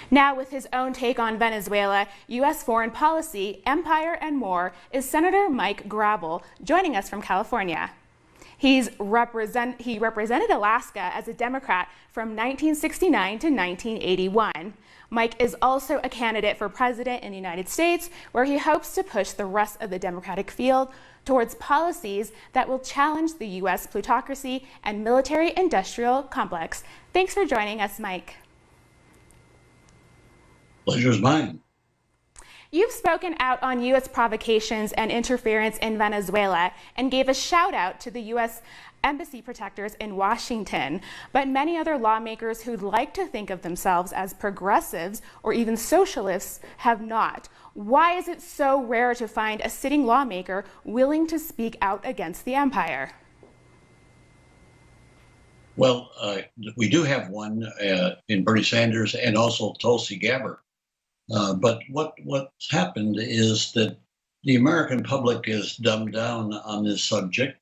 Now, with his own take on Venezuela, U.S. foreign policy, empire, and more, is Senator Mike Gravel, joining us from California. He represented Alaska as a Democrat from 1969 to 1981. Mike is also a candidate for president in the United States, where he hopes to push the rest of the Democratic field towards policies that will challenge the U.S. plutocracy and military-industrial complex. Thanks for joining us, Mike. Pleasure's mine. You've spoken out on U.S. provocations and interference in Venezuela and gave a shout out to the U.S. embassy protectors in Washington. But many other lawmakers who'd like to think of themselves as progressives or even socialists have not. Why is it so rare to find a sitting lawmaker willing to speak out against the empire? Well, we do have one in Bernie Sanders and also Tulsi Gabbard. But what's happened is that the American public is dumbed down on this subject,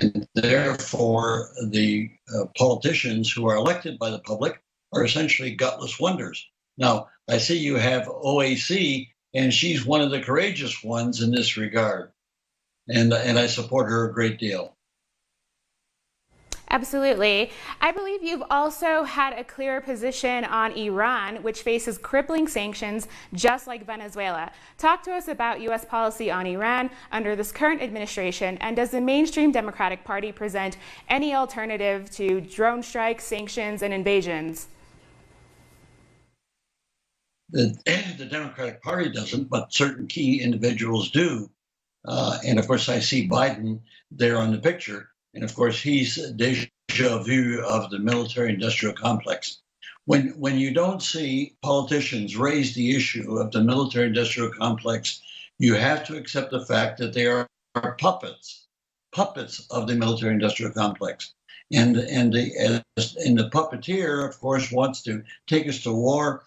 and therefore the politicians who are elected by the public are essentially gutless wonders. Now, I see you have OAC, and she's one of the courageous ones in this regard, and I support her a great deal. Absolutely. I believe you've also had a clear position on Iran, which faces crippling sanctions just like Venezuela. Talk to us about U.S. policy on Iran under this current administration, and does the mainstream Democratic Party present any alternative to drone strikes, sanctions, and invasions? The Democratic Party doesn't, but certain key individuals do. And of course, I see Biden there on the picture. And of course, he's déjà vu of the military-industrial complex. When you don't see politicians raise the issue of the military-industrial complex, you have to accept the fact that they are puppets of the military-industrial complex. And the puppeteer, of course, wants to take us to war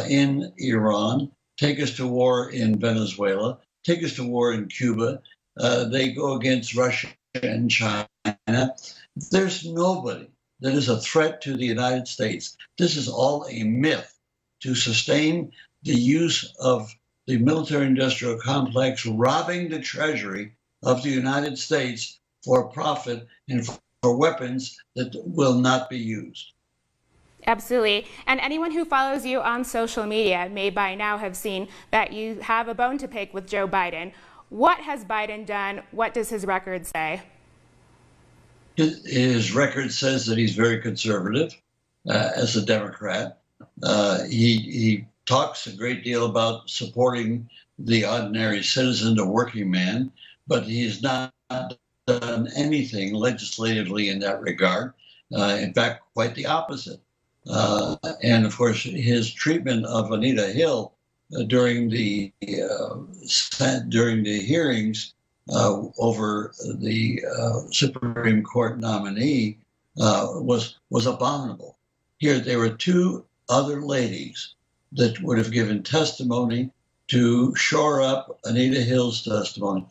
in Iran, take us to war in Venezuela, take us to war in Cuba. They go against Russia and China. There's nobody that is a threat to the United States. This is all a myth to sustain the use of the military-industrial complex, robbing the treasury of the United States for profit and for weapons that will not be used. Absolutely. And anyone who follows you on social media may by now have seen that you have a bone to pick with Joe Biden. What has Biden done? What does his record say? His record says that he's very conservative as a Democrat. He talks a great deal about supporting the ordinary citizen, the working man, but he has not done anything legislatively in that regard. In fact, quite the opposite. And of course, his treatment of Anita Hill during the hearings over the Supreme Court nominee was abominable. Here, there were two other ladies that would have given testimony to shore up Anita Hill's testimony,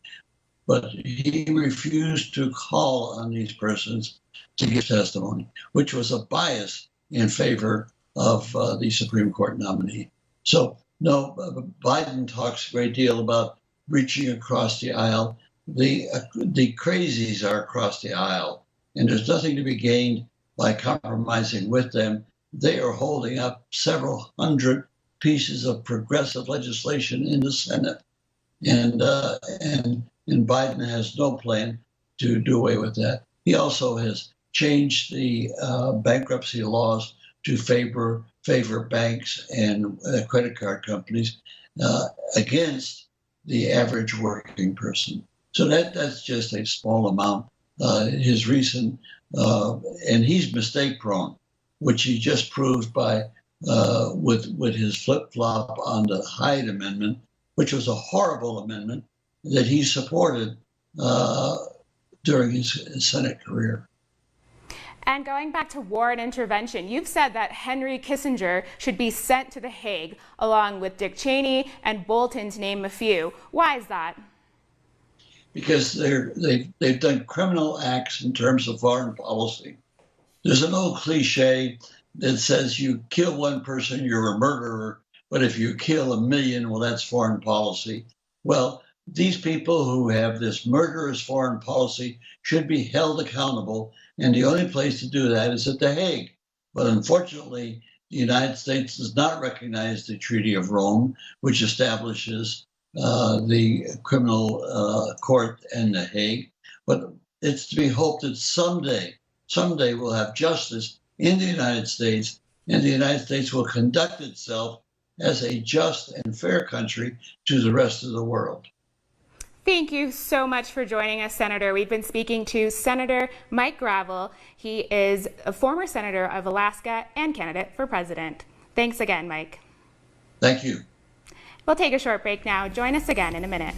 but he refused to call on these persons to give testimony, which was a bias in favor of the Supreme Court nominee. So, no, Biden talks a great deal about reaching across the aisle. The crazies are across the aisle, and there's nothing to be gained by compromising with them. They are holding up several hundred pieces of progressive legislation in the Senate, and Biden has no plan to do away with that. He also has changed the bankruptcy laws to favor banks and credit card companies against the average working person. So that's just a small amount. His recent, and he's mistake prone, which he just proved by with his flip-flop on the Hyde Amendment, which was a horrible amendment that he supported during his Senate career. And going back to war and intervention, you've said that Henry Kissinger should be sent to The Hague, along with Dick Cheney and Bolton, to name a few. Why is that? Because they've done criminal acts in terms of foreign policy. There's an old cliche that says you kill one person, you're a murderer, but if you kill a million, well, that's foreign policy. Well, these people who have this murderous foreign policy should be held accountable, and the only place to do that is at The Hague. But unfortunately, the United States does not recognize the Treaty of Rome, which establishes the criminal court in The Hague. But it's to be hoped that someday we'll have justice in the United States, and the United States will conduct itself as a just and fair country to the rest of the world. Thank you so much for joining us, Senator. We've been speaking to Senator Mike Gravel. He is a former senator of Alaska and candidate for president. Thanks again, Mike. Thank you. We'll take a short break now. Join us again in a minute.